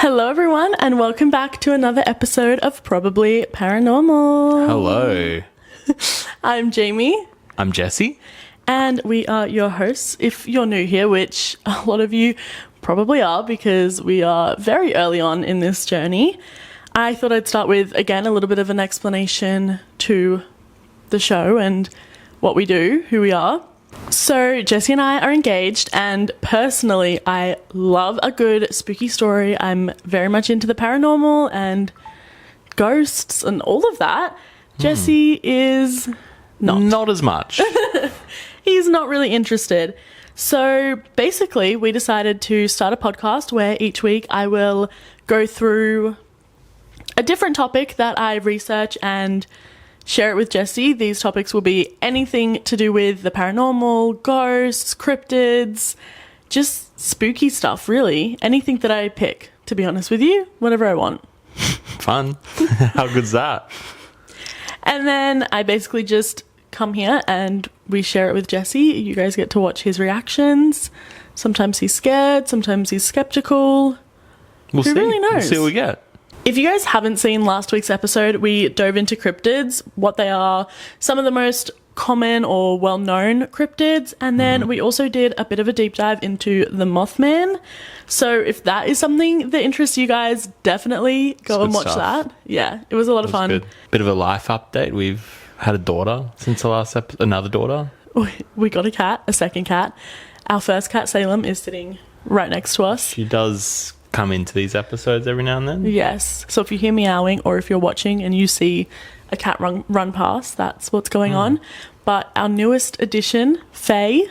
Hello everyone and welcome back to another episode of Probably Paranormal. Hello. I'm Jamie. I'm Jesse. And we are your hosts. If you're new here, which a lot of you probably are because we are very early on in this journey, I thought I'd start with, again, a little bit of an explanation to the show and what we do, who we are. So Jesse and I are engaged, and personally I love a good spooky story. I'm very much into the paranormal and ghosts and all of that. Jesse is Not as much. he's not really interested. So basically we decided to start a podcast where each week I will go through a different topic that I research and share it with Jesse. These topics will be anything to do with the paranormal, ghosts, cryptids, just spooky stuff, really. Anything that I pick, to be honest with you, whatever I want. Fun. How good's that? And then I basically just come here and we share it with Jesse. You guys get to watch his reactions. Sometimes he's scared, sometimes he's skeptical. Who really knows? We'll see what we get. If you guys haven't seen last week's episode, we dove into cryptids, what they are, some of the most common or well-known cryptids, and then we also did a bit of a deep dive into the Mothman. So if that is something that interests you guys, definitely go and watch that. Yeah, it was a lot of fun. Good. Bit of a life update. We've had a daughter since the last episode. Another daughter. We got a cat, a second cat. Our first cat, Salem, is sitting right next to us. She does come into these episodes every now and then. Yes. So if you hear meowing or if you're watching and you see a cat run past, that's what's going on. But our newest addition, Faye,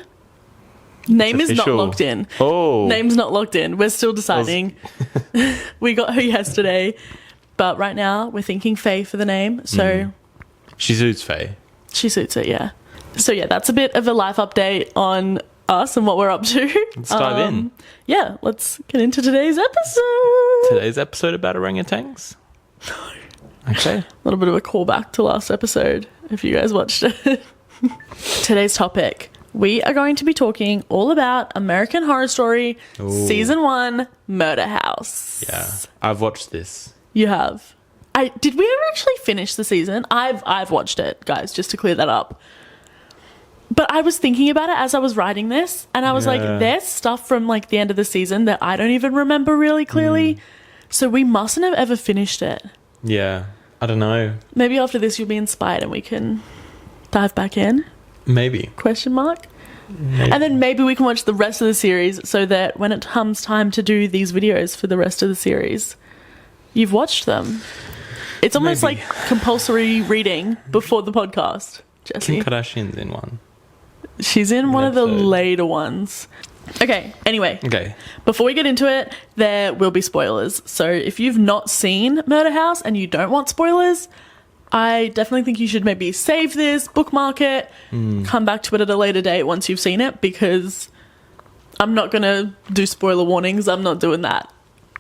name is not locked in. Oh. Name's not locked in. We're still deciding. We got her yesterday. But right now we're thinking Faye for the name. So She suits Faye. she suits it, yeah. So yeah, that's a bit of a life update on us and what we're up to. Let's dive in. Yeah, let's get into today's episode. Today's episode about orangutans? Okay. A little bit of a callback to last episode, if you guys watched it. Today's topic. We are going to be talking all about American Horror Story, Season 1, Murder House. Yeah. I've watched this. You have. Did we ever actually finish the season? I've watched it, guys, just to clear that up. But I was thinking about it as I was writing this, and I was like, there's stuff from like the end of the season that I don't even remember really clearly. So we mustn't have ever finished it. Yeah. I don't know. Maybe after this you'll be inspired and we can dive back in? Maybe. Question mark? Maybe. And then maybe we can watch the rest of the series so that when it comes time to do these videos for the rest of the series, you've watched them. It's almost Maybe. like compulsory reading before the podcast, Jesse. Kim Kardashian's in one. She's in one of the episode. later ones. Okay, anyway. Okay. Before we get into it, there will be spoilers. So if you've not seen Murder House and you don't want spoilers, I definitely think you should maybe save this, bookmark it, come back to it at a later date once you've seen it, because I'm not going to do spoiler warnings. I'm not doing that.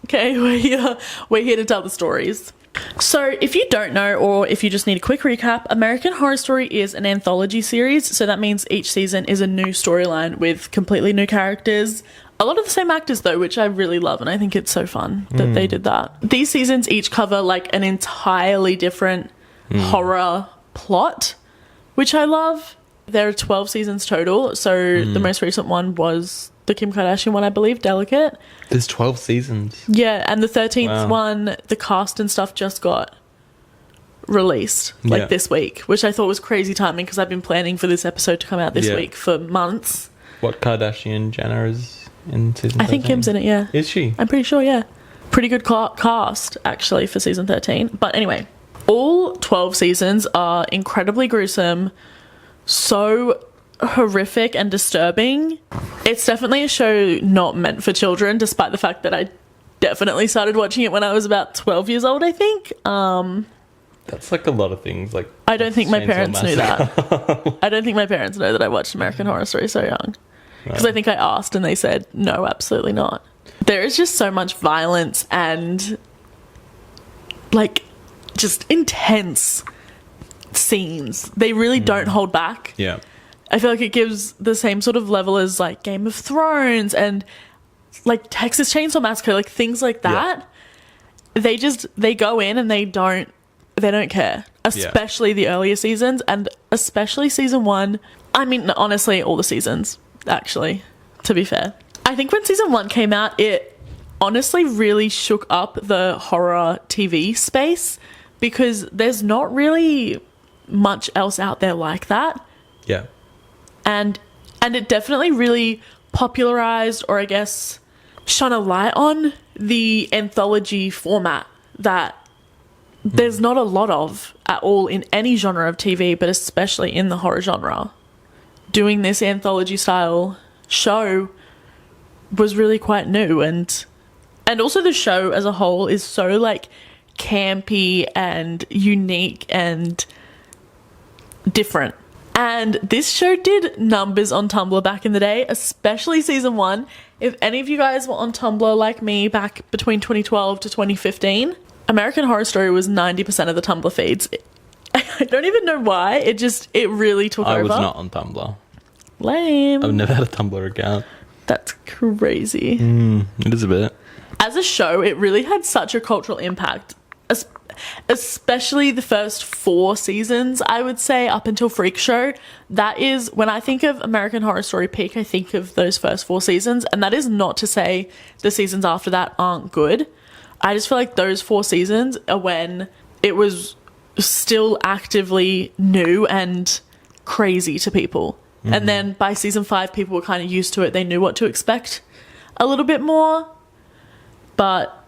Okay, we're here to tell the stories. So if you don't know, or if you just need a quick recap, American Horror Story is an anthology series. So that means each season is a new storyline with completely new characters. A lot of the same actors though, which I really love, and I think it's so fun that they did that. These seasons each cover like an entirely different horror plot, which I love. There are 12 seasons total. So the most recent one was the Kim Kardashian one, I believe, Delicate. There's 12 seasons. Yeah, and the 13th one, the cast and stuff just got released this week, which I thought was crazy timing because I've been planning for this episode to come out this week for months. What Kardashian Jenner is in season 13? I think Kim's in it, yeah. Is she? I'm pretty sure, yeah. Pretty good cast, actually, for season 13. But anyway, all 12 seasons are incredibly gruesome, so horrific and disturbing. It's definitely a show not meant for children, despite the fact that I definitely started watching it when I was about 12 years old, I think. That's like a lot of things. Like I don't think my Chainsaw parents knew Massacre. that. I don't think my parents know that I watched American Horror Story so young. Because I think I asked and they said, no, absolutely not. There is just so much violence and like just intense scenes. They really don't hold back. Yeah. I feel like it gives the same sort of level as like Game of Thrones and like Texas Chainsaw Massacre, like things like that. They go in and they don't care, especially the earlier seasons, and especially season 1. I mean, honestly, all the seasons, actually, to be fair. I think when season 1 came out, it honestly really shook up the horror TV space, because there's not really much else out there like that. Yeah. And it definitely really popularized, or I guess shone a light on, the anthology format that there's not a lot of at all in any genre of TV, but especially in the horror genre. Doing this anthology style show was really quite new, and also the show as a whole is so like campy and unique and different. And this show did numbers on Tumblr back in the day, especially season 1. If any of you guys were on Tumblr like me back between 2012 to 2015, American Horror Story was 90% of the Tumblr feeds. I don't even know why. It really took over. I was not on Tumblr. Lame. I've never had a Tumblr account. That's crazy. It is a bit. As a show, it really had such a cultural impact, especially the first 4 seasons, I would say, up until Freak Show. That is, when I think of American Horror Story peak, I think of those first 4 seasons, and that is not to say the seasons after that aren't good. I just feel like those 4 seasons are when it was still actively new and crazy to people. And then by season 5, people were kind of used to it. They knew what to expect a little bit more. But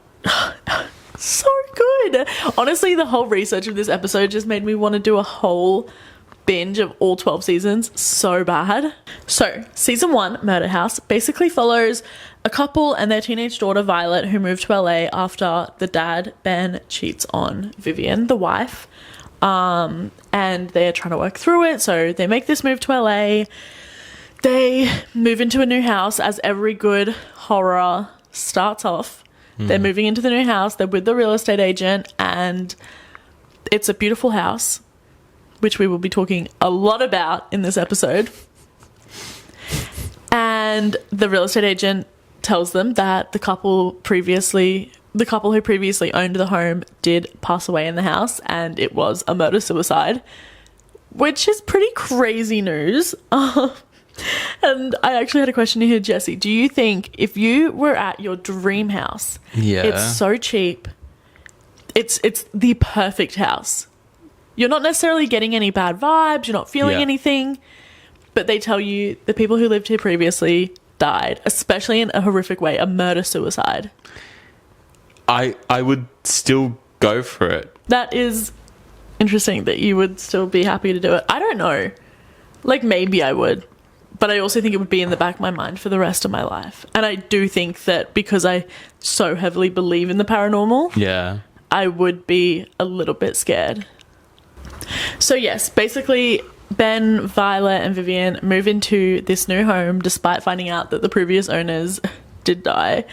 so good. Honestly, the whole research of this episode just made me want to do a whole binge of all 12 seasons so bad. So, season 1, Murder House, basically follows a couple and their teenage daughter, Violet, who moved to LA after the dad, Ben, cheats on Vivian, the wife. And they're trying to work through it, so they make this move to LA. They move into a new house, as every good horror starts off. They're moving into the new house, they're with the real estate agent, and it's a beautiful house, which we will be talking a lot about in this episode. And the real estate agent tells them that the couple who previously owned the home did pass away in the house, and it was a murder-suicide, which is pretty crazy news. And I actually had a question here, Jesse. Do you think if you were at your dream house, it's so cheap, it's the perfect house, you're not necessarily getting any bad vibes, you're not feeling anything, but they tell you the people who lived here previously died, especially in a horrific way, a murder-suicide? I would still go for it. That is interesting that you would still be happy to do it. I don't know. Like, maybe I would. But I also think it would be in the back of my mind for the rest of my life. And I do think that because I so heavily believe in the paranormal, I would be a little bit scared. So yes, basically Ben, Violet and Vivian move into this new home despite finding out that the previous owners did die.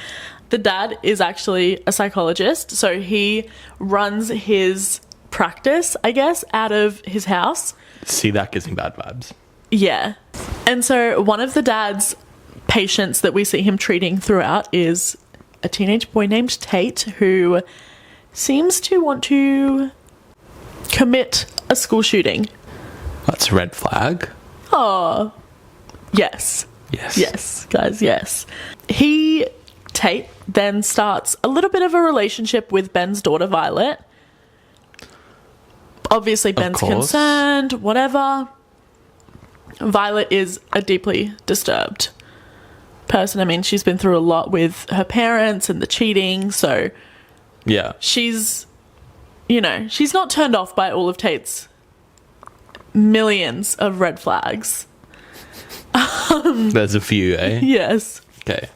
The dad is actually a psychologist, so he runs his practice, I guess, out of his house. See, that gives me bad vibes. Yeah. And so one of the dad's patients that we see him treating throughout is a teenage boy named Tate, who seems to want to commit a school shooting. That's a red flag. Oh, yes. Yes, guys, yes. Tate then starts a little bit of a relationship with Ben's daughter, Violet. Obviously, Ben's concerned, whatever. Violet is a deeply disturbed person. I mean, she's been through a lot with her parents and the cheating, so she's not turned off by all of Tate's millions of red flags. There's a few, eh? Yes. Okay.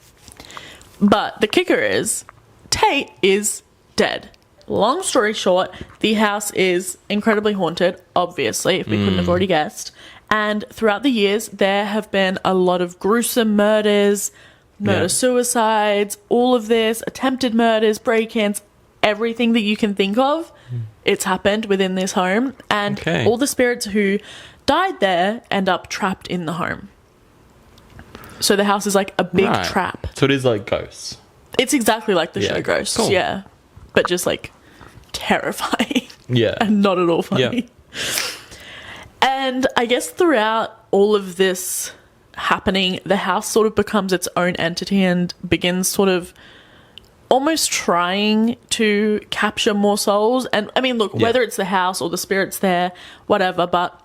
But the kicker is, Tate is dead. Long story short, the house is incredibly haunted, obviously, if we couldn't have already guessed. And throughout the years, there have been a lot of gruesome murders, murder-suicides, all of this, attempted murders, break-ins, everything that you can think of, it's happened within this home. And all the spirits who died there end up trapped in the home. So the house is like a big Right. trap. So it is like ghosts. It's exactly like the Yeah. show Ghosts, Cool. yeah. But just like terrifying Yeah. and not at all funny. Yeah. And I guess throughout all of this happening, the house sort of becomes its own entity and begins sort of almost trying to capture more souls. And I mean, look, Yeah. whether it's the house or the spirits there, whatever, but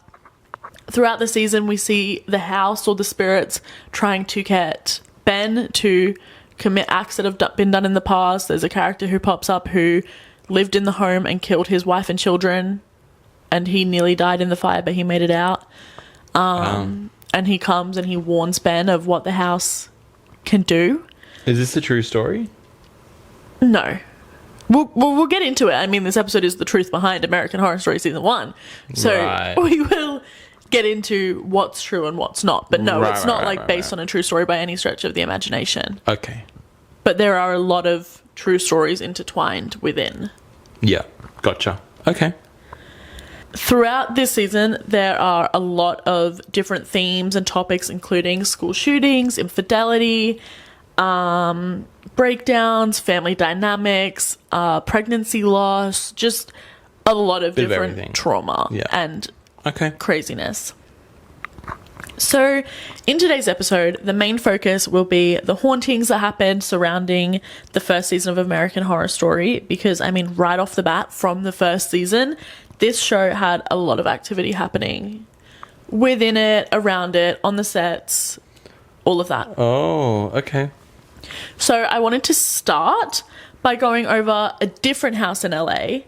throughout the season we see the house or the spirits trying to get Ben to commit acts that have been done in the past. There's a character who pops up who lived in the home and killed his wife and children, and he nearly died in the fire, but he made it out. And he comes and he warns Ben of what the house can do. Is this a true story? No. We'll get into it. I mean, this episode is the truth behind American Horror Story Season 1. So Right. we will get into what's true and what's not. But no, Right, it's not right, like right, based right. on a true story by any stretch of the imagination. Okay. But there are a lot of true stories intertwined within. Yeah. Gotcha. Okay. Throughout this season, there are a lot of different themes and topics, including school shootings, infidelity, breakdowns, family dynamics, pregnancy loss, just a lot of Bit of different everything. trauma Yeah. and Okay. craziness. So, in today's episode, the main focus will be the hauntings that happened surrounding the first season of American Horror Story, because, I mean, right off the bat from the first season, this show had a lot of activity happening within it, around it, on the sets, all of that. Oh, okay. So, I wanted to start by going over a different house in LA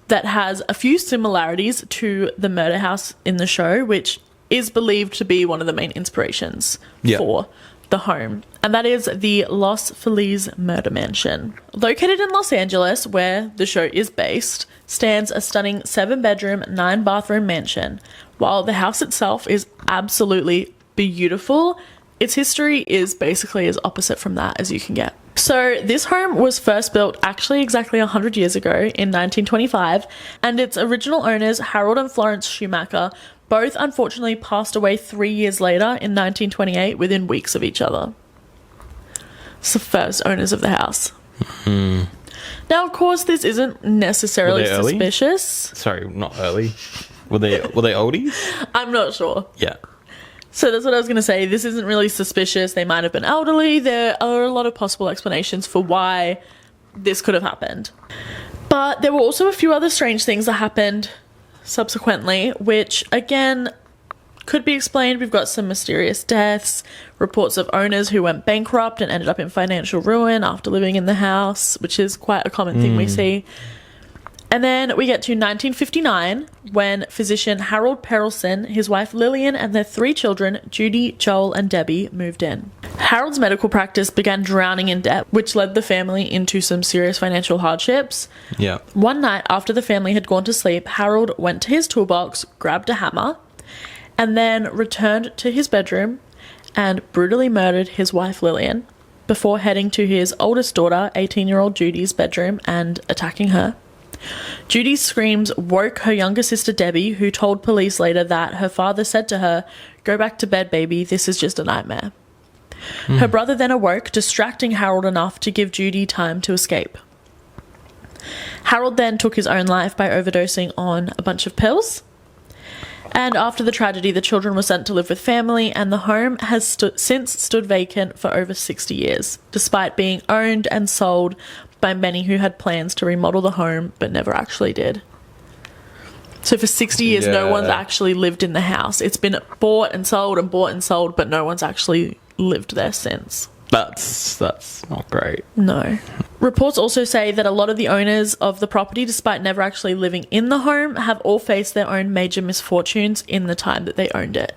that has a few similarities to the murder house in the show, which is believed to be one of the main inspirations Yeah. for the home. And that is the Los Feliz Murder Mansion. Located in Los Angeles, where the show is based, stands a stunning 7-bedroom, 9-bathroom mansion. While the house itself is absolutely beautiful, its history is basically as opposite from that as you can get. So this home was first built actually exactly 100 years ago in 1925, and its original owners, Harold and Florence Schumacher, both unfortunately passed away 3 years later in 1928 within weeks of each other. It's the first owners of the house. Now, of course, this isn't necessarily Were they early? suspicious. Sorry, not early. Were they oldies? I'm not sure. Yeah. So that's what I was going to say. This isn't really suspicious. They might have been elderly. There are a lot of possible explanations for why this could have happened. But there were also a few other strange things that happened subsequently, which, again, could be explained. We've got some mysterious deaths, reports of owners who went bankrupt and ended up in financial ruin after living in the house, which is quite a common thing we see. And then we get to 1959, when physician Harold Perelson, his wife Lillian, and their 3 children, Judy, Joel, and Debbie, moved in. Harold's medical practice began drowning in debt, which led the family into some serious financial hardships. Yeah. One night, after the family had gone to sleep, Harold went to his toolbox, grabbed a hammer, and then returned to his bedroom and brutally murdered his wife Lillian before heading to his oldest daughter, 18-year-old Judy's bedroom, and attacking her. Judy's screams woke her younger sister Debbie, who told police later that her father said to her, "Go back to bed, baby, this is just a nightmare." Her brother then awoke, distracting Harold enough to give Judy time to escape. Harold then took his own life by overdosing on a bunch of pills. And after the tragedy, the children were sent to live with family, and the home has since stood vacant for over 60 years, despite being owned and sold by many who had plans to remodel the home but never actually did. So for 60 years, no one's Yeah. actually lived in the house. It's been bought and sold, but no one's actually lived there since. That's not great. No. Reports also say that a lot of the owners of the property, despite never actually living in the home, have all faced their own major misfortunes in the time that they owned it.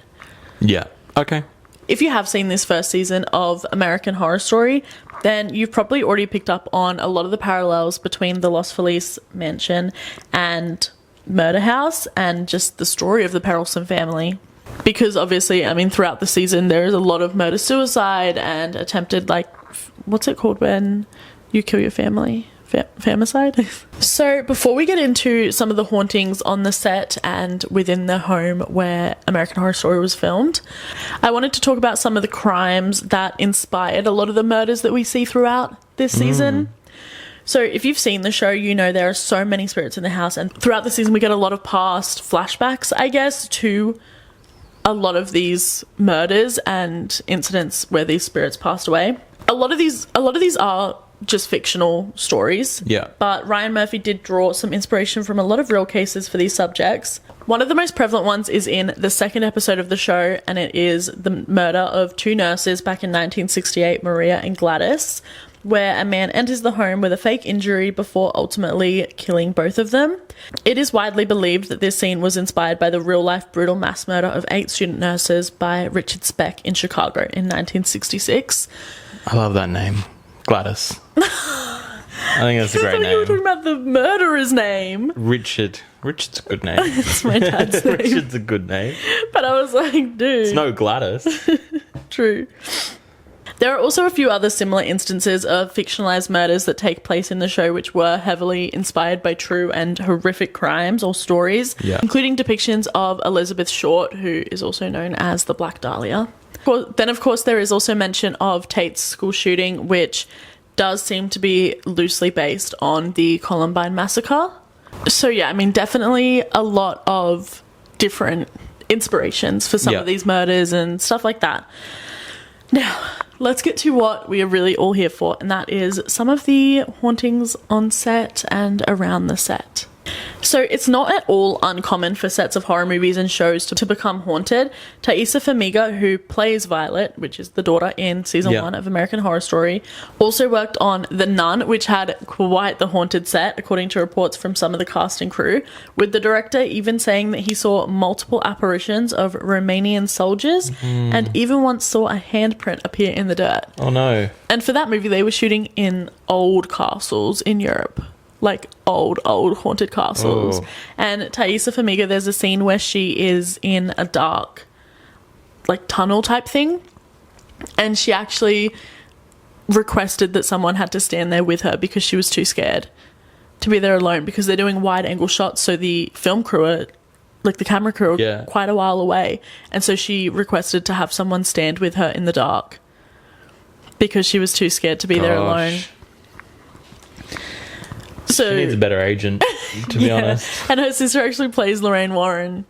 Yeah. Okay. If you have seen this first season of American Horror Story, then you've probably already picked up on a lot of the parallels between the Los Feliz mansion and Murder House and just the story of the Perelson family. Because obviously, I mean, throughout the season, there is a lot of murder-suicide and attempted, like, what's it called when you kill your family? Famicide. So before we get into some of the hauntings on the set and within the home where American Horror Story was filmed, I wanted to talk about some of the crimes that inspired a lot of the murders that we see throughout this season. So if you've seen the show, you know there are so many spirits in the house, and throughout the season we get a lot of past flashbacks, I guess, to a lot of these murders and incidents where these spirits passed away. A lot of these are just fictional stories. Yeah. But Ryan Murphy did draw some inspiration from a lot of real cases for these subjects. One of the most prevalent ones is in the second episode of the show, and it is the murder of two nurses back in 1968, Maria and Gladys, where a man enters the home with a fake injury before ultimately killing both of them. It is widely believed that this scene was inspired by the real-life brutal mass murder of 8 student nurses by Richard Speck in Chicago in 1966. I love that name. Gladys. I think that's a great name. You were talking about the murderer's name. Richard. Richard's a good name. It's my dad's name. Richard's a good name. But I was like, dude. It's no Gladys. True. There are also a few other similar instances of fictionalized murders that take place in the show which were heavily inspired by true and horrific crimes or stories, including depictions of Elizabeth Short, who is also known as the Black Dahlia. Then, of course, there is also mention of Tate's school shooting, which does seem to be loosely based on the Columbine massacre. So, yeah, I mean, definitely a lot of different inspirations for some of these murders and stuff like that. Now, let's get to what we are really all here for, and that is some of the hauntings on set and around the set. So it's not at all uncommon for sets of horror movies and shows to become haunted. Taissa Farmiga, who plays Violet, which is the daughter in season 1 of American Horror Story, also worked on The Nun, which had quite the haunted set, according to reports from some of the cast and crew, with the director even saying that he saw multiple apparitions of Romanian soldiers and even once saw a handprint appear in the dirt. Oh no. And for that movie, they were shooting in old castles in Europe. Like old haunted castles. Oh. And Taissa Farmiga, there's a scene where she is in a dark, like, tunnel type thing, and she actually requested that someone had to stand there with her because she was too scared to be there alone, because they're doing wide angle shots, so the film crew are, like, the camera crew are quite a while away, and so she requested to have someone stand with her in the dark because she was too scared to be there alone. So, she needs a better agent, to be honest. And her sister actually plays Lorraine Warren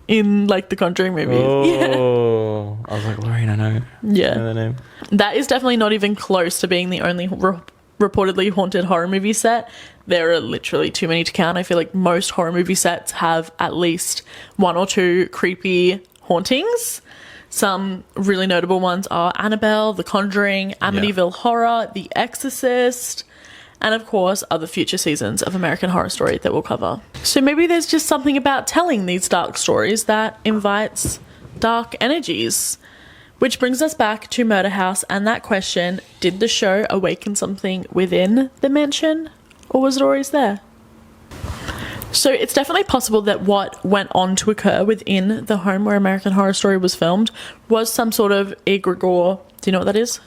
in, like, the Conjuring movies. Oh, I was like, Lorraine, I know. Yeah. I know that name. That is definitely not even close to being the only reportedly haunted horror movie set. There are literally too many to count. I feel like most horror movie sets have at least 1 or 2 creepy hauntings. Some really notable ones are Annabelle, The Conjuring, Amityville Horror, The Exorcist, and of course other future seasons of American Horror Story that we'll cover. So maybe there's just something about telling these dark stories that invites dark energies. Which brings us back to Murder House and that question, did the show awaken something within the mansion, or was it always there? So it's definitely possible that what went on to occur within the home where American Horror Story was filmed was some sort of egregore. Do you know what that is?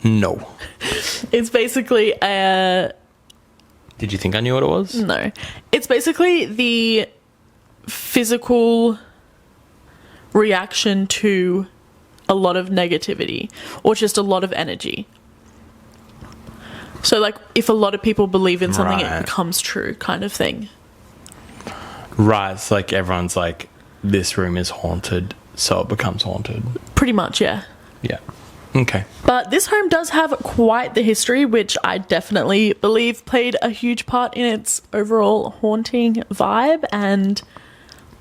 No. It's basically a... Did you think I knew what it was? No. It's basically the physical reaction to a lot of negativity or just a lot of energy. So, like, if a lot of people believe in something, it becomes true kind of thing. Right. It's like everyone's like, this room is haunted, so it becomes haunted. Pretty much, yeah. Yeah. Okay. But this home does have quite the history, which I definitely believe played a huge part in its overall haunting vibe and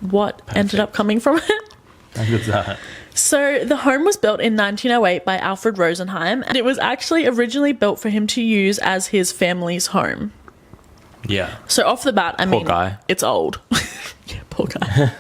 what ended up coming from it. How good's that? So the home was built in 1908 by Alfred Rosenheim, and it was actually originally built for him to use as his family's home. Yeah. So off the bat, I mean, guy. It's old. Yeah, poor guy.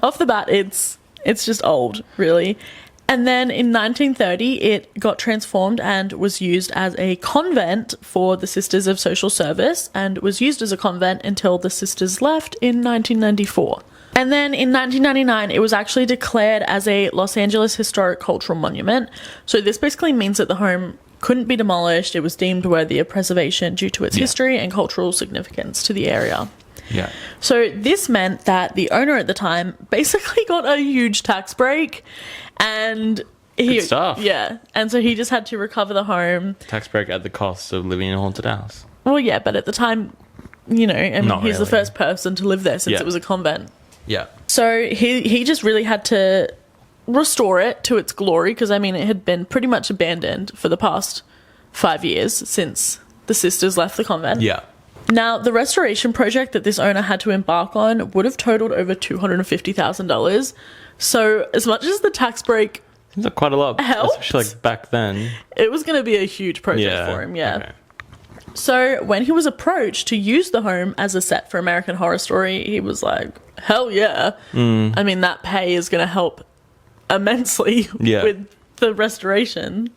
Off the bat, it's just old, really. And then in 1930, it got transformed and was used as a convent for the Sisters of Social Service, and was used as a convent until the sisters left in 1994. And then in 1999, it was actually declared as a Los Angeles Historic Cultural Monument. So this basically means that the home couldn't be demolished. It was deemed worthy of preservation due to its history and cultural significance to the area. Yeah. So this meant that the owner at the time basically got a huge tax break, and Good stuff. Yeah, and so he just had to recover the home. Tax break at the cost of living in a haunted house. Well, yeah, but at the time, you know, I mean, Not he's the really. first person to live there since it was a convent. Yeah. So he just really had to restore it to its glory, because, I mean, it had been pretty much abandoned for the past 5 years since the sisters left the convent. Yeah. Now, the restoration project that this owner had to embark on would have totaled over $250,000. So as much as the tax break, Seems like quite a lot, helped, especially like back then. it was going to be a huge project for him, Okay. So when he was approached to use the home as a set for American Horror Story, he was like, hell yeah. I mean, that pay is going to help immensely with the restoration.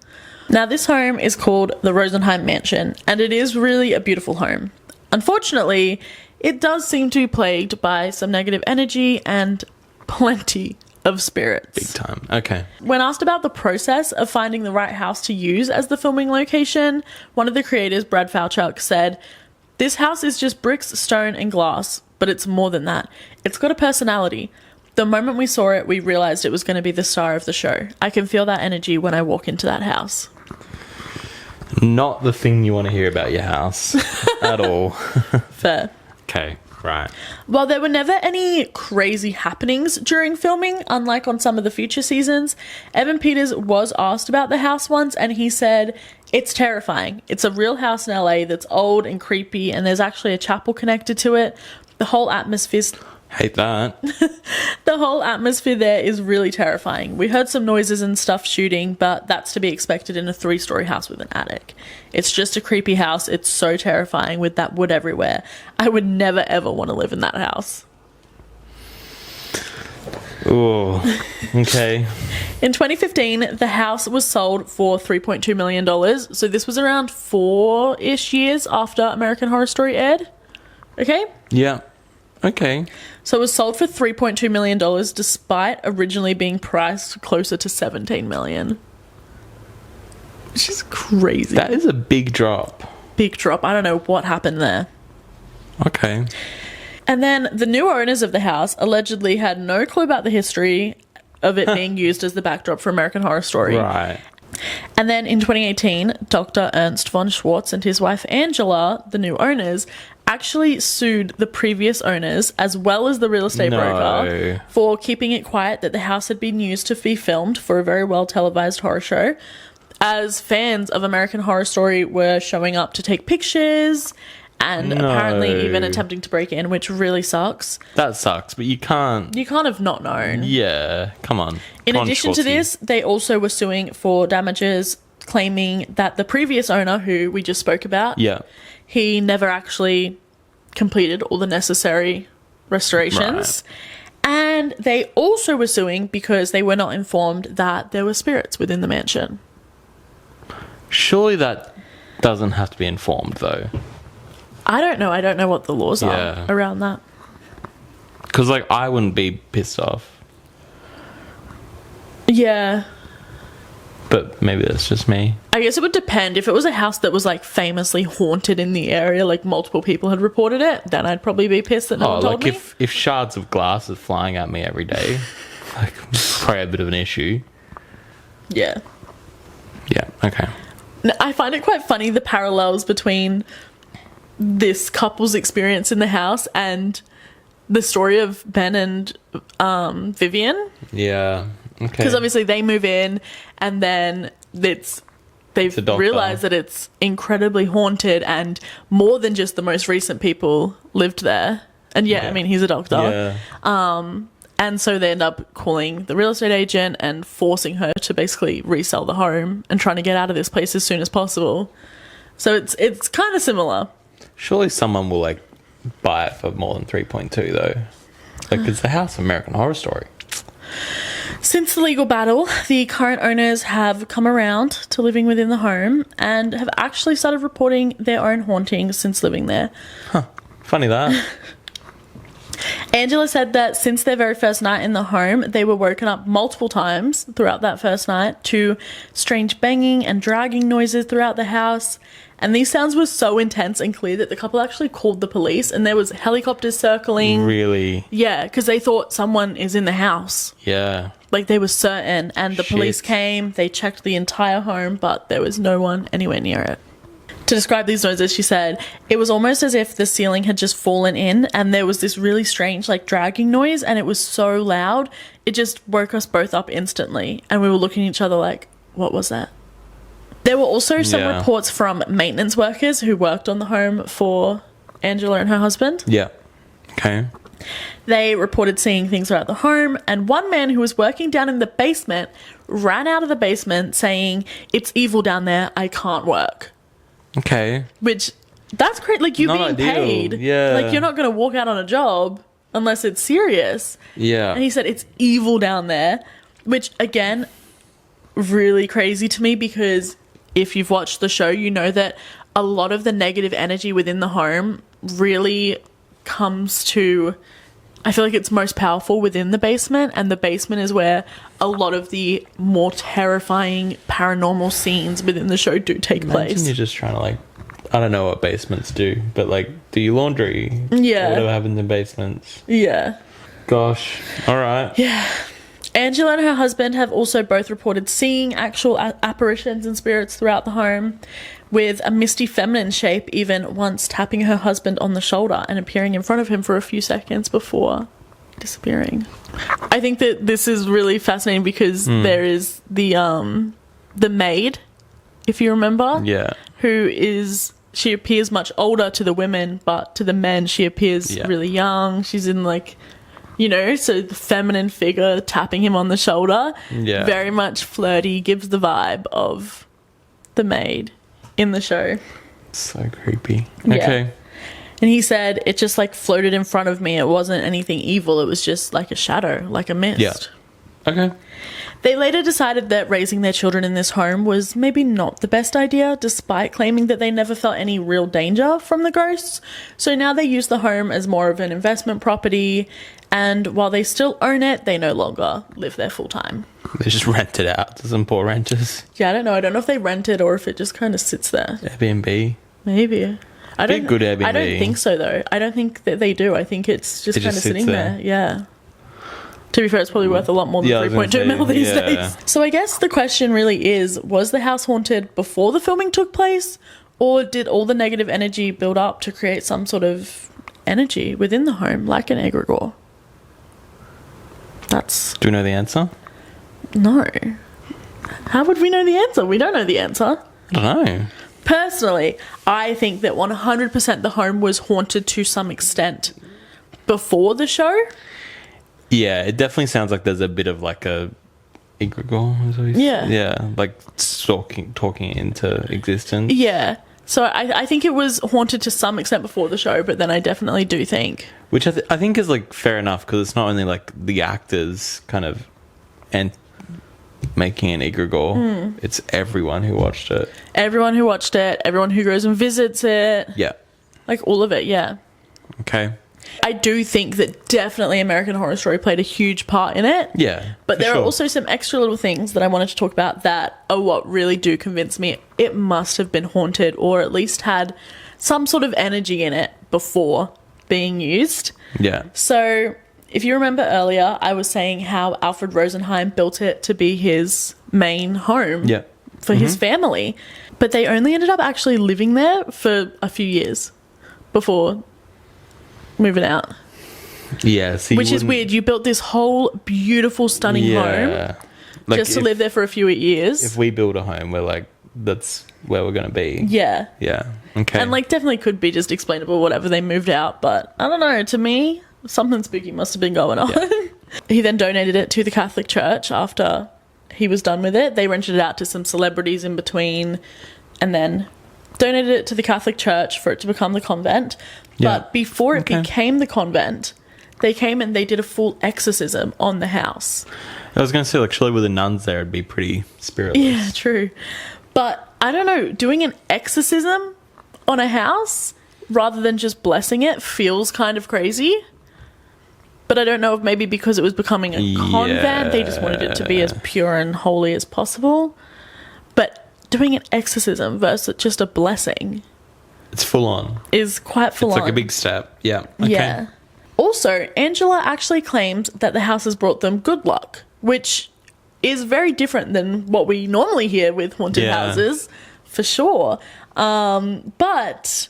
Now, this home is called the Rosenheim Mansion, and it is really a beautiful home. Unfortunately, it does seem to be plagued by some negative energy and plenty of spirits. Big time. Okay. When asked about the process of finding the right house to use as the filming location, one of the creators, Brad Falchuk, said, "This house is just bricks, stone, and glass, but it's more than that. It's got a personality. The moment we saw it, we realized it was going to be the star of the show. I can feel that energy when I walk into that house." Not the thing you want to hear about your house at all. Fair. Okay, right. While there were never any crazy happenings during filming, unlike on some of the future seasons, Evan Peters was asked about the house once, and he said, "It's terrifying. It's a real house in LA that's old and creepy, and there's actually a chapel connected to it. The whole atmosphere there is really terrifying. We heard some noises and stuff shooting, but that's to be expected in a 3-story house with an attic. It's just a creepy house. It's so terrifying with that wood everywhere. I would never ever want to live in that house." Oh, okay. In 2015, the house was sold for $3.2 million. So this was around 4-ish years after American Horror Story aired. Okay? Yeah. Okay. So it was sold for $3.2 million despite originally being priced closer to $17 million. Which is crazy. That is a big drop. Big drop. I don't know what happened there. Okay. And then the new owners of the house allegedly had no clue about the history of it being used as the backdrop for American Horror Story. Right. And then in 2018, Dr. Ernst von Schwartz and his wife Angela, the new owners, actually sued the previous owners as well as the real estate broker for keeping it quiet that the house had been used to be filmed for a very well televised horror show, as fans of American Horror Story were showing up to take pictures and apparently even attempting to break in, which really sucks. That sucks, but you can't have not known. Yeah, come on. In addition to this, they also were suing for damages, claiming that the previous owner, who we just spoke about, he never actually completed all the necessary restorations. Right. And they also were suing because they were not informed that there were spirits within the mansion. Surely that doesn't have to be informed, though. I don't know. I don't know what the laws are around that. Because, like, I wouldn't be pissed off. Yeah. But maybe that's just me. I guess it would depend. If it was a house that was, like, famously haunted in the area, like multiple people had reported it, then I'd probably be pissed that no one told me. If shards of glass are flying at me every day, like, probably a bit of an issue. Yeah. Yeah, okay. I find it quite funny, the parallels between this couple's experience in the house and the story of Ben and Vivian. Yeah, okay. Because obviously they move in and then they've realised that it's incredibly haunted and more than just the most recent people lived there. And I mean, he's a doctor. Yeah. And so they end up calling the real estate agent and forcing her to basically resell the home and trying to get out of this place as soon as possible. So it's kind of similar. Surely someone will, like, buy it for more than 3.2, though. Like, it's the house of American Horror Story. Since the legal battle, the current owners have come around to living within the home and have actually started reporting their own hauntings since living there. Huh. Funny that. Angela said that since their very first night in the home, they were woken up multiple times throughout that first night to strange banging and dragging noises throughout the house. And these sounds were so intense and clear that the couple actually called the police, and there was helicopters circling. Really? Yeah, because they thought someone is in the house. Yeah. Like, they were certain, and the police Shit. came, they checked the entire home, but there was no one anywhere near it. To describe these noises, she said, it was almost as if the ceiling had just fallen in, and there was this really strange, like, dragging noise, and it was so loud, it just woke us both up instantly, and we were looking at each other like, what was that? There were also some reports from maintenance workers who worked on the home for Angela and her husband. Yeah. Okay. They reported seeing things throughout the home, and one man who was working down in the basement ran out of the basement saying, it's evil down there, I can't work. Okay. Which, that's great. Like, you're Not being ideal. paid. Yeah. Like, you're not going to walk out on a job unless it's serious. Yeah. And he said, it's evil down there, which, again, really crazy to me, because if you've watched the show, you know that a lot of the negative energy within the home really comes to, I feel like it's most powerful within the basement, and the basement is where a lot of the more terrifying paranormal scenes within the show do take Imagine place. you're just trying to, like, I don't know what basements do, but, like, do your laundry. Yeah. Whatever happens in basements. Yeah. Gosh. All right. Yeah. Angela and her husband have also both reported seeing actual apparitions and spirits throughout the home, with a misty feminine shape even once tapping her husband on the shoulder and appearing in front of him for a few seconds before disappearing. I think that this is really fascinating because there is the maid, if you remember, Yeah. she appears much older to the women, but to the men she appears really young. She's in, like, you know, so the feminine figure tapping him on the shoulder, very much flirty, gives the vibe of the maid in the show. So creepy. Yeah. Okay. And he said it just, like, floated in front of me. It wasn't anything evil. It was just like a shadow, like a mist. Yeah. Okay. They later decided that raising their children in this home was maybe not the best idea, despite claiming that they never felt any real danger from the ghosts. So now they use the home as more of an investment property, and while they still own it, they no longer live there full time. They just rent it out to some poor renters. Yeah, I don't know. I don't know if they rent it or if it just kind of sits there. Airbnb. Maybe. I don't. Good Airbnb. I don't think so, though. I don't think that they do. I think it's just kind of sitting there. Yeah. To be fair, it's probably worth a lot more than 3.2 mil these days. So I guess the question really is, was the house haunted before the filming took place? Or did all the negative energy build up to create some sort of energy within the home, like an egregore? Do we know the answer? No. How would we know the answer? We don't know the answer. I don't know. Personally, I think that 100% the home was haunted to some extent before the show. Yeah, it definitely sounds like there's a bit of, like, a egregore. Is what you said? Yeah. Yeah, like talking it into existence. Yeah. So I think it was haunted to some extent before the show, but then I definitely do think. Which I think is, like, fair enough, because it's not only, like, the actors kind of and making an egregore. It's everyone who watched it. Everyone who watched it, everyone who goes and visits it. Yeah. Like, all of it, yeah. Okay. I do think that definitely American Horror Story played a huge part in it. Yeah. But there sure. are also some extra little things that I wanted to talk about that are what really do convince me it must have been haunted, or at least had some sort of energy in it before being used. Yeah. So, if you remember earlier, I was saying how Alfred Rosenheim built it to be his main home for his family. But they only ended up actually living there for a few years before moving out. Yeah. So which is weird. You built this whole beautiful, stunning home like, just to live there for a few years. If we build a home, we're like, that's where we're going to be. Yeah. Yeah. Okay. And, like, definitely could be just explainable, whatever, they moved out. But I don't know. To me, something spooky must have been going on. Yeah. He then donated it to the Catholic Church after he was done with it. They rented it out to some celebrities in between and then donated it to the Catholic Church for it to become the convent. Yeah. But before it became the convent, they came and they did a full exorcism on the house. I was going to say, like, surely with the nuns there, it'd be pretty spiritless. Yeah, true. But I don't know, doing an exorcism on a house rather than just blessing it feels kind of crazy. But I don't know if maybe because it was becoming a convent, they just wanted it to be as pure and holy as possible. But doing an exorcism versus just a blessing, it's full on. Is quite full on. It's like a big step. Yeah. Okay. Yeah. Also, Angela actually claims that the house has brought them good luck, which is very different than what we normally hear with haunted houses, for sure. But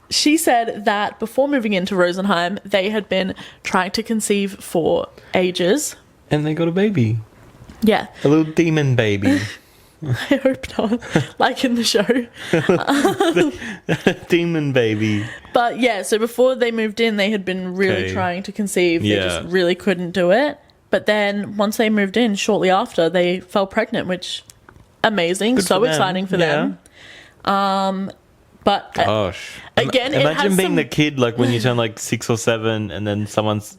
she said that before moving into Rosenheim, they had been trying to conceive for ages. And they got a baby. Yeah. A little demon baby. I hope not, like in the show. Demon baby. But yeah, so before they moved in, they had been really trying to conceive. They just really couldn't do it. But then once they moved in, shortly after, they fell pregnant, which amazing, good so exciting for them. But gosh, again, imagine being the kid like when you turn like 6 or 7, and then someone's,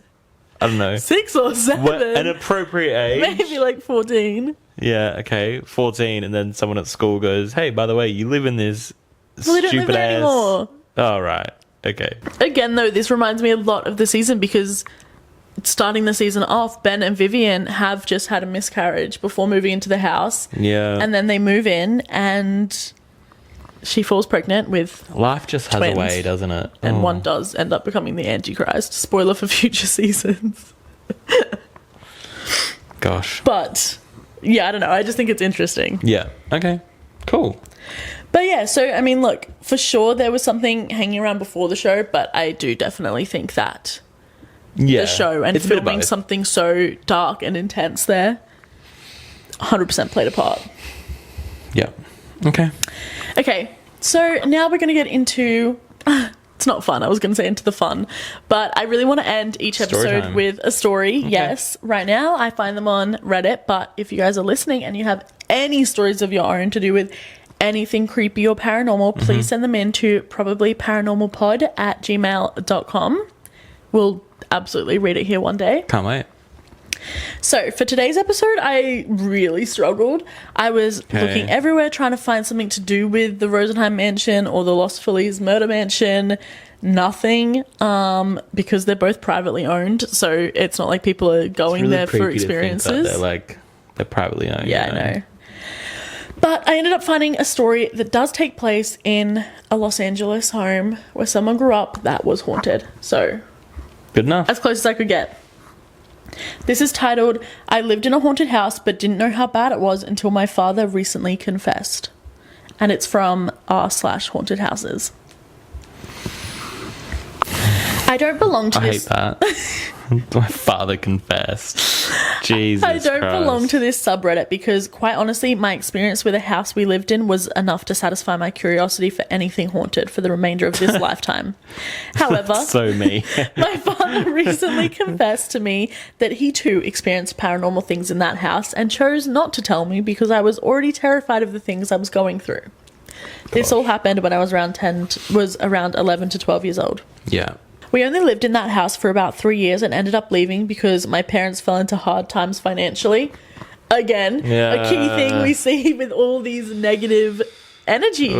I don't know, 6 or 7, an appropriate age, maybe like 14. Yeah, okay, 14, and then someone at school goes, "Hey, by the way, you live in this stupid ass." Anymore. Oh, right, okay. Again, though, this reminds me a lot of the season because starting the season off, Ben and Vivian have just had a miscarriage before moving into the house. Yeah, and then they move in, and she falls pregnant with life just twins, has a way, doesn't it? And one does end up becoming the Antichrist. Spoiler for future seasons. Gosh, but. Yeah, I don't know. I just think it's interesting. Yeah. Okay. Cool. But yeah, so, I mean, look, for sure there was something hanging around before the show, but I do definitely think that the show and filming something so dark and intense there 100% played a part. Yeah. Okay. Okay, so now we're going to get into... It's not fun. I was going to say into the fun. But I really want to end each episode with a story. Okay. Yes. Right now, I find them on Reddit. But if you guys are listening and you have any stories of your own to do with anything creepy or paranormal, please send them in to probabllyparanormalpod@gmail.com. We'll absolutely read it here one day. Can't wait. So, for today's episode, I really struggled. I was looking everywhere trying to find something to do with the Rosenheim mansion or the Lost Feliz murder mansion. Nothing, because they're both privately owned, so it's not like people are going there for experiences. They're privately owned. Yeah, I know. But I ended up finding a story that does take place in a Los Angeles home where someone grew up that was haunted. So, good enough. As close as I could get. This is titled, I lived in a haunted house but didn't know how bad it was until my father recently confessed. And it's from r/haunted houses. I don't belong to this... I hate that. My father confessed. Jesus I don't Christ. belong to this subreddit because, quite honestly, my experience with a house we lived in was enough to satisfy my curiosity for anything haunted for the remainder of this lifetime. However, so me. My father recently confessed to me that he too experienced paranormal things in that house and chose not to tell me because I was already terrified of the things I was going through. This all happened when I was around 11 to 12 years old. Yeah. We only lived in that house for about 3 years and ended up leaving because my parents fell into hard times financially. Again, a key thing we see with all these negative energies.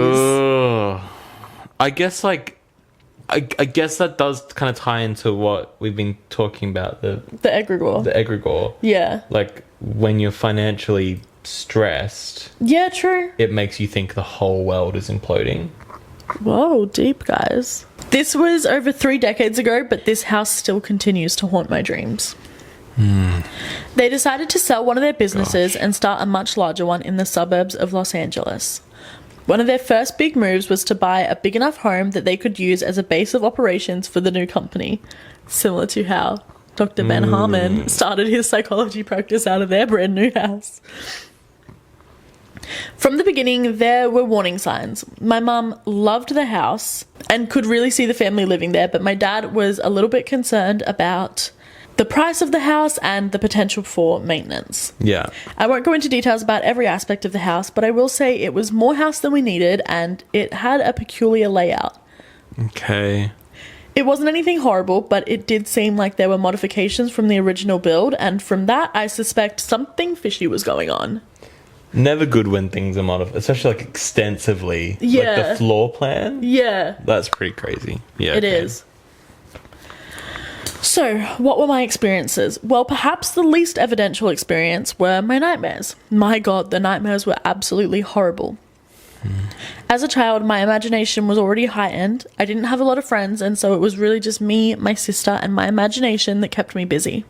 I guess, I guess that does kind of tie into what we've been talking about, the egregore. The egregore. Yeah. Like, when you're financially stressed... Yeah, true. It makes you think the whole world is imploding. Whoa, deep, guys. This was over 3 decades ago, but this house still continues to haunt my dreams. They decided to sell one of their businesses and start a much larger one in the suburbs of Los Angeles. One of their first big moves was to buy a big enough home that they could use as a base of operations for the new company, similar to how Dr. Ben Harmon started his psychology practice out of their brand new house. From the beginning, there were warning signs. My mum loved the house and could really see the family living there, but my dad was a little bit concerned about the price of the house and the potential for maintenance. Yeah. I won't go into details about every aspect of the house, but I will say it was more house than we needed and it had a peculiar layout. Okay. It wasn't anything horrible, but it did seem like there were modifications from the original build, and from that, I suspect something fishy was going on. Never good when things are modified, especially like extensively. Yeah. Like the floor plan. Yeah. That's pretty crazy. Yeah. It is. So, what were my experiences? Well, perhaps the least evidential experience were my nightmares. My God, the nightmares were absolutely horrible. As a child, my imagination was already heightened. I didn't have a lot of friends, and so it was really just me, my sister, and my imagination that kept me busy.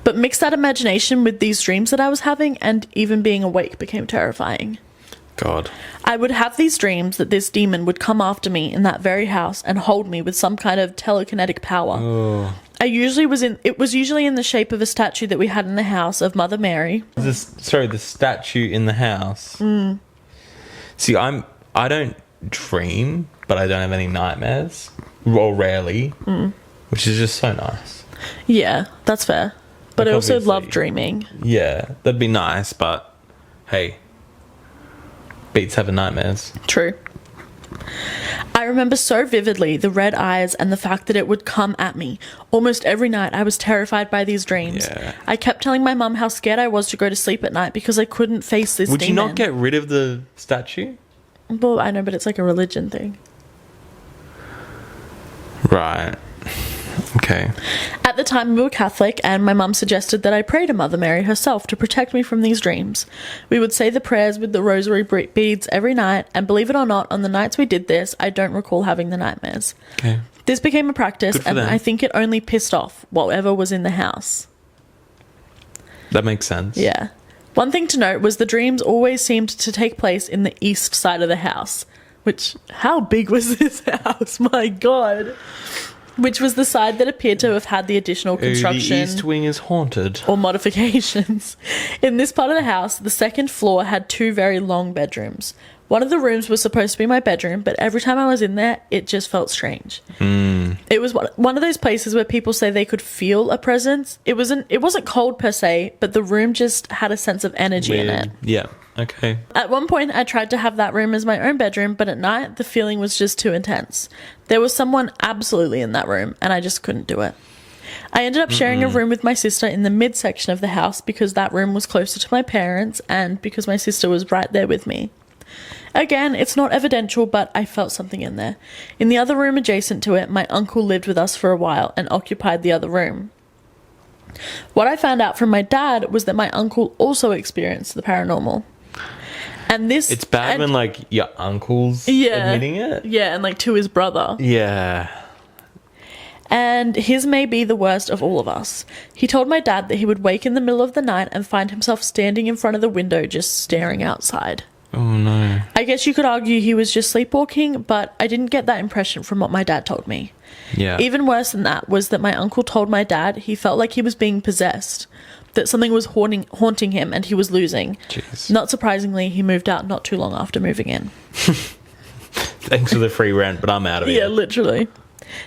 But mix that imagination with these dreams that I was having, and even being awake became terrifying. God. I would have these dreams that this demon would come after me in that very house and hold me with some kind of telekinetic power. Oh. It was usually in the shape of a statue that we had in the house of Mother Mary. The statue in the house. See, I don't dream, but I don't have any nightmares, or rarely, which is just so nice. Yeah, that's fair. But Like, I also obviously. love dreaming. Yeah, that'd be nice, but hey, beats having nightmares. True. I remember so vividly the red eyes and the fact that it would come at me. Almost every night I was terrified by these dreams. Yeah. I kept telling my mum how scared I was to go to sleep at night because I couldn't face this Would demon. you not get rid of the statue? Well, I know, but it's like a religion thing. Right. Okay. At the time, we were Catholic, and my mum suggested that I pray to Mother Mary herself to protect me from these dreams. We would say the prayers with the rosary beads every night, and believe it or not, on the nights we did this, I don't recall having the nightmares. Okay. This became a practice, Good for and them. I think it only pissed off whatever was in the house. That makes sense. Yeah. One thing to note was the dreams always seemed to take place in the east side of the house. Which, how big was this house? My God. Which was the side that appeared to have had the additional construction. The east wing is haunted. Or modifications. In this part of the house, the second floor had 2 very long bedrooms. One of the rooms was supposed to be my bedroom, but every time I was in there, it just felt strange. It was one of those places where people say they could feel a presence. It wasn't cold per se, but the room just had a sense of energy in it. Yeah. Okay. At one point, I tried to have that room as my own bedroom, but at night, the feeling was just too intense. There was someone absolutely in that room, and I just couldn't do it. I ended up sharing a room with my sister in the midsection of the house because that room was closer to my parents and because my sister was right there with me. Again, it's not evidential, but I felt something in there. In the other room adjacent to it, my uncle lived with us for a while and occupied the other room. What I found out from my dad was that my uncle also experienced the paranormal. And this... It's bad when, like, your uncle's admitting it. Yeah, and, like, to his brother. Yeah. And his may be the worst of all of us. He told my dad that he would wake in the middle of the night and find himself standing in front of the window just staring outside. Oh, no. I guess you could argue he was just sleepwalking, but I didn't get that impression from what my dad told me. Yeah. Even worse than that was that my uncle told my dad he felt like he was being possessed, that something was haunting him and he was losing. Jeez. Not surprisingly, he moved out not too long after moving in. Thanks for the free rent, but I'm out of here. Yeah, literally.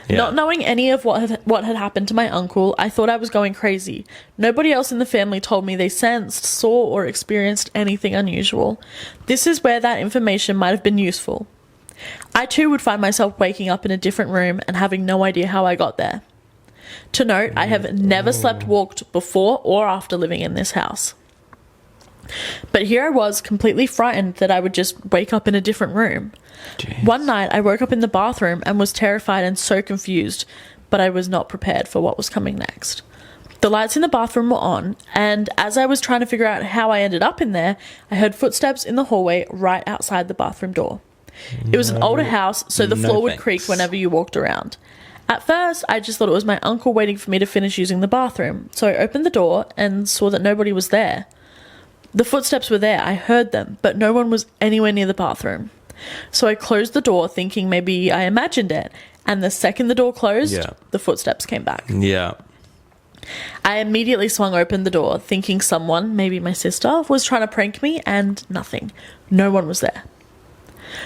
Yeah. Not knowing any of what had happened to my uncle, I thought I was going crazy. Nobody else in the family told me they sensed, saw, or experienced anything unusual. This is where that information might have been useful. I too would find myself waking up in a different room and having no idea how I got there. To note, I have never walked before or after living in this house. But here I was, completely frightened that I would just wake up in a different room. Jeez. One night, I woke up in the bathroom and was terrified and so confused, but I was not prepared for what was coming next. The lights in the bathroom were on, and as I was trying to figure out how I ended up in there, I heard footsteps in the hallway right outside the bathroom door. It was an older house, so the floor would creak whenever you walked around. At first, I just thought it was my uncle waiting for me to finish using the bathroom, so I opened the door and saw that nobody was there. The footsteps were there, I heard them, but no one was anywhere near the bathroom. So I closed the door thinking maybe I imagined it, and the second the door closed, the footsteps came back. Yeah. I immediately swung open the door thinking someone, maybe my sister, was trying to prank me, and nothing. No one was there.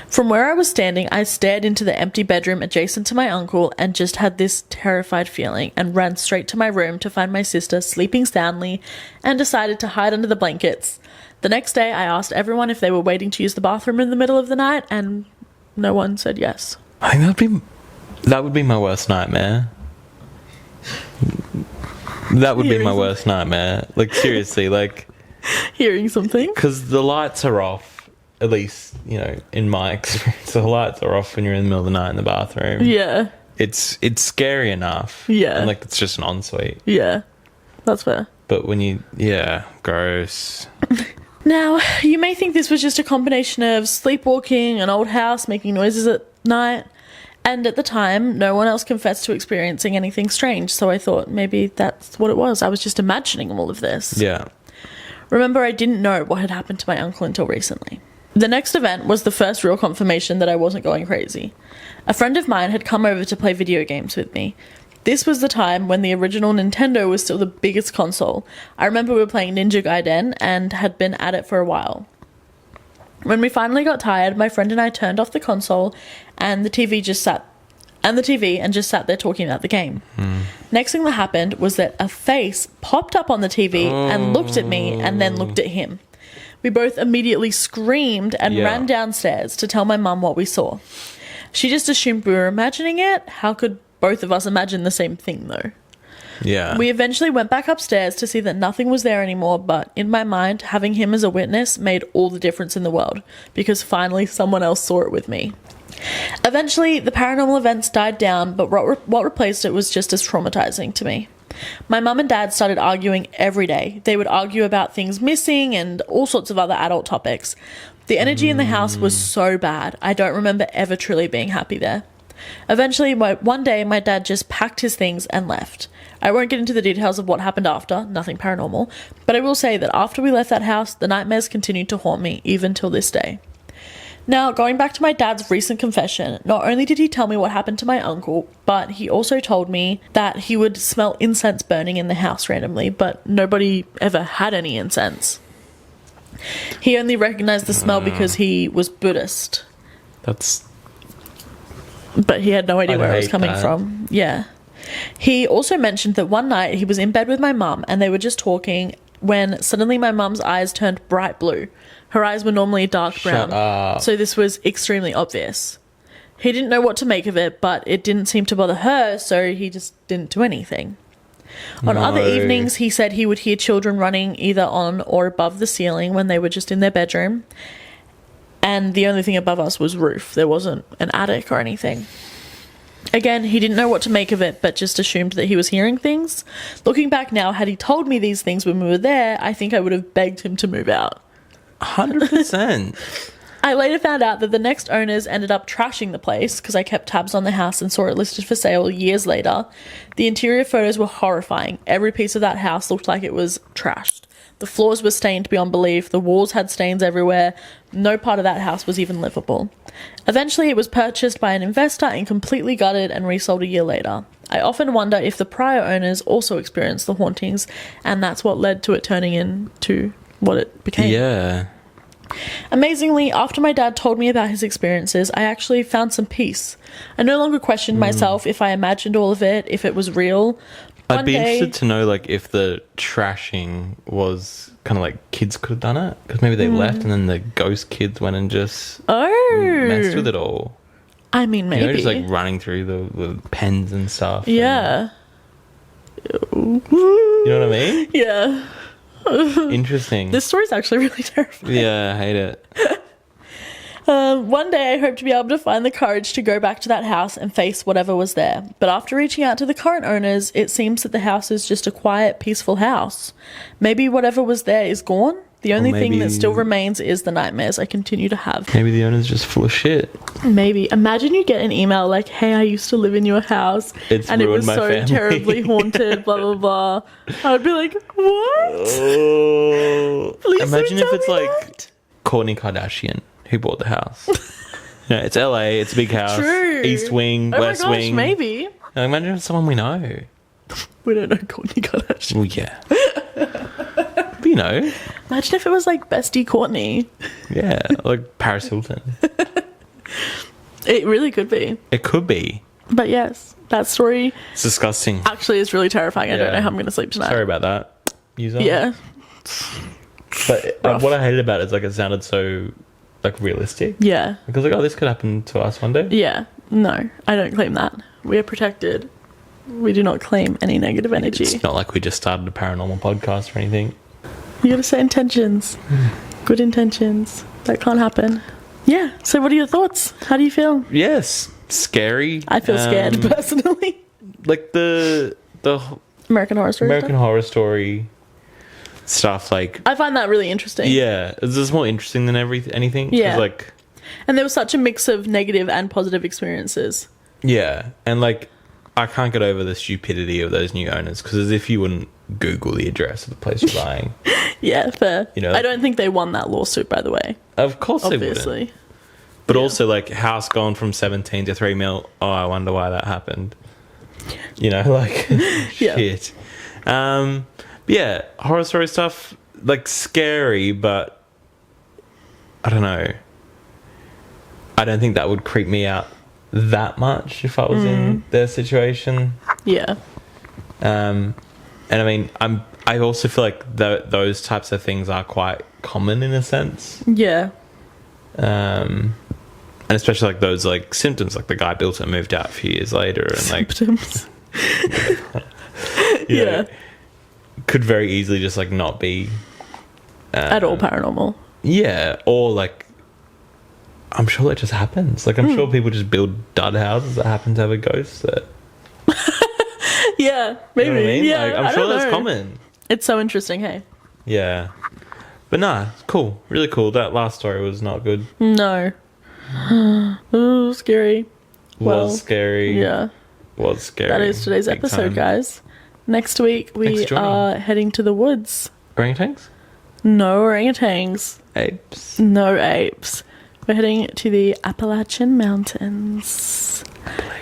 From where I was standing, I stared into the empty bedroom adjacent to my uncle and just had this terrified feeling and ran straight to my room to find my sister sleeping soundly and decided to hide under the blankets. The next day, I asked everyone if they were waiting to use the bathroom in the middle of the night, and no one said yes. I think that would be my worst nightmare. That would be my worst nightmare. Like, seriously, like... Hearing something? Because the lights are off, at least, you know, in my experience, the lights are off when you're in the middle of the night in the bathroom. Yeah. it's scary enough. Yeah. And like it's just an ensuite. Yeah. That's fair. But when you gross. Now, you may think this was just a combination of sleepwalking, an old house, making noises at night, and at the time, no one else confessed to experiencing anything strange, so I thought maybe that's what it was. I was just imagining all of this. Yeah. Remember, I didn't know what had happened to my uncle until recently. The next event was the first real confirmation that I wasn't going crazy. A friend of mine had come over to play video games with me. This was the time when the original Nintendo was still the biggest console. I remember we were playing Ninja Gaiden and had been at it for a while. When we finally got tired, my friend and I turned off the console and the TV and just sat there talking about the game. Next thing that happened was that a face popped up on the TV and looked at me and then looked at him. We both immediately screamed and ran downstairs to tell my mum what we saw. She just assumed we were imagining it. How could both of us imagine the same thing, though? Yeah. We eventually went back upstairs to see that nothing was there anymore, but in my mind, having him as a witness made all the difference in the world, because finally someone else saw it with me. Eventually, the paranormal events died down, but what replaced it was just as traumatizing to me. My mum and dad started arguing every day. They would argue about things missing and all sorts of other adult topics. The energy in the house was so bad. I don't remember ever truly being happy there. Eventually, one day, my dad just packed his things and left. I won't get into the details of what happened after, nothing paranormal, but I will say that after we left that house, the nightmares continued to haunt me, even till this day. Now, going back to my dad's recent confession, not only did he tell me what happened to my uncle, but he also told me that he would smell incense burning in the house randomly, but nobody ever had any incense. He only recognized the smell because he was Buddhist. But he had no idea where it was coming from. Yeah. He also mentioned that one night he was in bed with my mum and they were just talking when suddenly my mum's eyes turned bright blue. Her eyes were normally dark brown. Shut up. So this was extremely obvious. He didn't know what to make of it, but it didn't seem to bother her, so he just didn't do anything. On other evenings, he said he would hear children running either on or above the ceiling when they were just in their bedroom. And the only thing above us was roof. There wasn't an attic or anything. Again, he didn't know what to make of it, but just assumed that he was hearing things. Looking back now, had he told me these things when we were there, I think I would have begged him to move out. 100%. I later found out that the next owners ended up trashing the place because I kept tabs on the house and saw it listed for sale years later. The interior photos were horrifying. Every piece of that house looked like it was trashed. The floors were stained beyond belief. The walls had stains everywhere. No part of that house was even livable. Eventually, it was purchased by an investor and completely gutted and resold a year later. I often wonder if the prior owners also experienced the hauntings, and that's what led to it turning into what it became. Yeah. Amazingly, after my dad told me about his experiences, I actually found some peace. I no longer questioned myself if I imagined all of it, if it was real. I'd be interested to know, like, if the trashing was kind of like kids could have done it. Because maybe they left and then the ghost kids went and just messed with it all. I mean, maybe. You know, just like running through the pens and stuff. Yeah. And, you know what I mean? Yeah. Interesting. This story's actually really terrifying. Yeah, I hate it. One day I hope to be able to find the courage to go back to that house and face whatever was there. But after reaching out to the current owners, it seems that the house is just a quiet, peaceful house. Maybe whatever was there is gone. The only thing that still remains is the nightmares I continue to have. Maybe the owner's just full of shit. Maybe. Imagine you get an email like, hey, I used to live in your house and it was so family. terribly haunted, blah, blah, blah. I would be like, what? Oh. Please imagine don't if it's tell me like that. Kourtney Kardashian who bought the house. Yeah, it's LA, it's a big house. True. East wing, west my gosh, wing. Maybe. Now imagine if it's someone we know. We don't know Kourtney Kardashian. Well, yeah. But you know. Imagine if it was like bestie Kourtney. Yeah, like Paris Hilton. It really could be. It could be. But yes, that story It's disgusting. actually is really terrifying. I don't know how I'm going to sleep tonight. Sorry about that, user. Yeah. But what I hated about it is like it sounded so like realistic. Yeah. Because like, oh, this could happen to us one day. Yeah. No, I don't claim that. We are protected. We do not claim any negative energy. It's not like we just started a paranormal podcast or anything. You gotta say intentions. Good intentions. That can't happen. Yeah. So what are your thoughts? How do you feel? Yes. scary. I feel scared personally. Like the American Horror Story. American Horror Story stuff, like, I find that really interesting. yeah, it's just more interesting than anything. 'Cause, Yeah. like, And there was such a mix of negative and positive experiences. yeah, and like, I can't get over the stupidity of those new owners, because as if you wouldn't Google the address of the place you're buying. Yeah, fair. You know, I don't think they won that lawsuit, by the way. Of course they Obviously. wouldn't. But Yeah. also, like, house gone from 17 to 3 mil. Oh, I wonder why that happened. You know, like, Yeah. shit. Yeah, horror story stuff, like, scary, but I don't know. I don't think that would creep me out that much if I was in their situation. Yeah. And I mean, I also feel like those types of things are quite common in a sense. Yeah. And especially like those like symptoms, like the guy built it and moved out a few years later, and like Symptoms. you know, Yeah. could very easily just like not be At all paranormal. yeah, or like I'm sure that just happens. Like I'm sure people just build dud houses that happen to have a ghost that. Yeah, maybe. You know what I mean? Yeah, Like, I'm I sure don't that's know. common. It's so interesting, hey? Yeah, but nah, cool, really cool. That last story was not good. No. Ooh, scary. Well, Was scary. Yeah. Was scary. That is today's Big episode, time. guys. Next week, Thanks we for joining. are heading to the woods. Orangutans? No orangutans. Apes. No apes. We're heading to the Appalachian Mountains.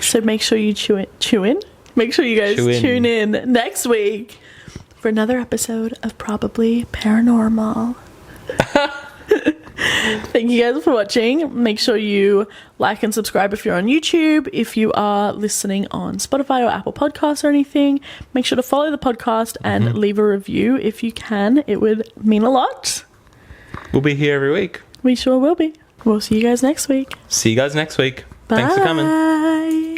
So make sure you chew in. Make sure you guys tune in next week for another episode of Probably Paranormal. Thank you guys for watching. Make sure you like and subscribe if you're on YouTube. If you are listening on Spotify or Apple Podcasts or anything, make sure to follow the podcast and leave a review if you can. It would mean a lot. We'll be here every week. We sure will be. We'll see you guys next week. See you guys next week. Bye. Thanks for coming.